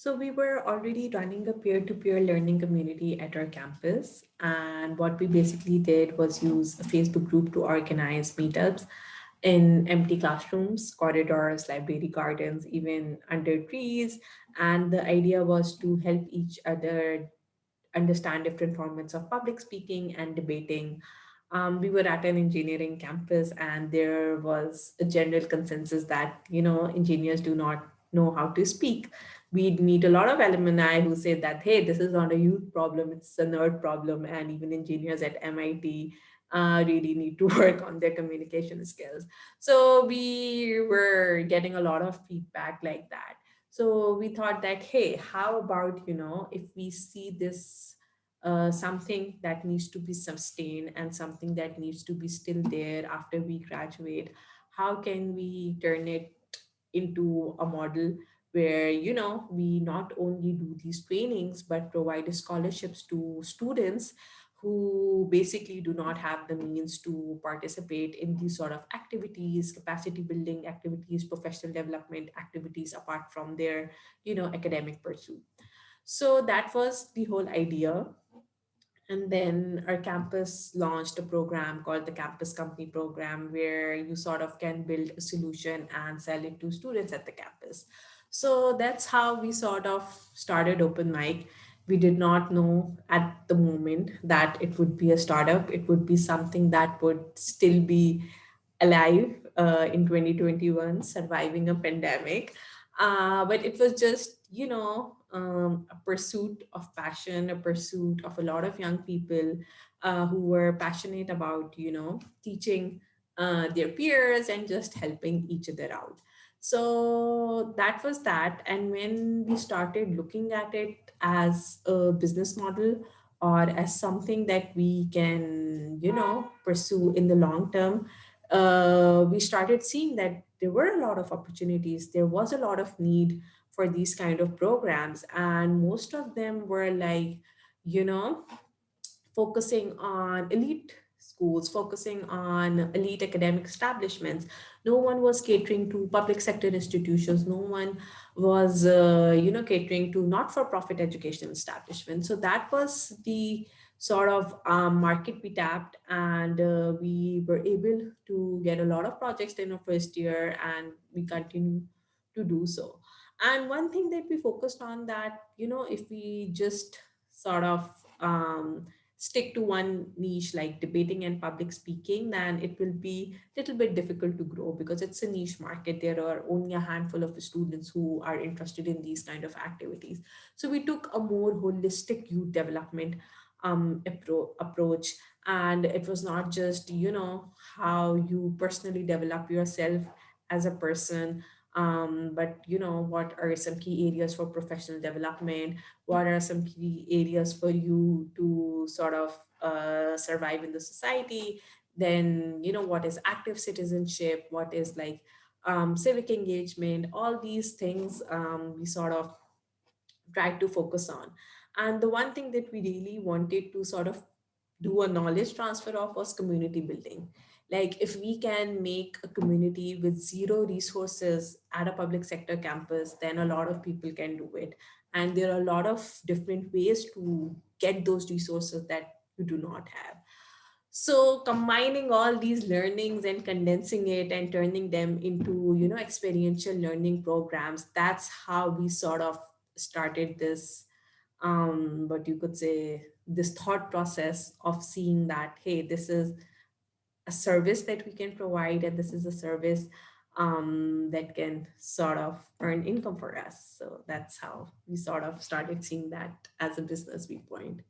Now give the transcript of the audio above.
So we were already running a peer-to-peer learning community at our campus. And what we basically did was use a Facebook group to organize meetups in empty classrooms, corridors, library gardens, even under trees. And the idea was to help each other understand different formats of public speaking and debating. We were at an engineering campus, and there was a general consensus that, engineers do not know how to speak. We'd meet a lot of alumni who said that, hey, this is not a youth problem, it's a nerd problem. And even engineers at MIT really need to work on their communication skills. So we were getting a lot of feedback like that. So we thought that, hey, how about, if we see this something that needs to be sustained and something that needs to be still there after we graduate, how can we turn it into a model where, we not only do these trainings, but provide scholarships to students who basically do not have the means to participate in these sort of activities, capacity building activities, professional development activities apart from their, academic pursuit. So that was the whole idea. And then our campus launched a program called the Campus Company Program, where you sort of can build a solution and sell it to students at the campus. So that's how we sort of started OpenMic. We did not know at the moment that it would be a startup. It would be something that would still be alive in 2021, surviving a pandemic. But it was just, a pursuit of passion, a pursuit of a lot of young people who were passionate about, teaching their peers and just helping each other out. So that was that. And when we started looking at it as a business model or as something that we can, pursue in the long term, we started seeing that there were a lot of opportunities. There was a lot of need for these kind of programs, and most of them were like, you know, focusing on elite schools, focusing on elite academic establishments. No one was catering to public sector institutions. No one was, catering to not-for-profit educational establishments. So that was the sort of market we tapped, and we were able to get a lot of projects in our first year, and we continue to do so. And one thing that we focused on that, if we just sort of stick to one niche like debating and public speaking, then it will be a little bit difficult to grow because it's a niche market. There are only a handful of students who are interested in these kind of activities. So we took a more holistic youth development approach. And it was not just, how you personally develop yourself as a person, but what are some key areas for professional development, what are some key areas for you to sort of survive in the society. Then, what is active citizenship, what is like civic engagement, all these things we sort of tried to focus on. And the one thing that we really wanted to sort of do a knowledge transfer of was community building. Like, if we can make a community with zero resources at a public sector campus, then a lot of people can do it. And there are a lot of different ways to get those resources that you do not have. So combining all these learnings and condensing it and turning them into, experiential learning programs, that's how we sort of started this, what you could say, this thought process of seeing that, hey, this is a service that we can provide, and this is a service that can sort of earn income for us. So that's how we sort of started seeing that as a business viewpoint.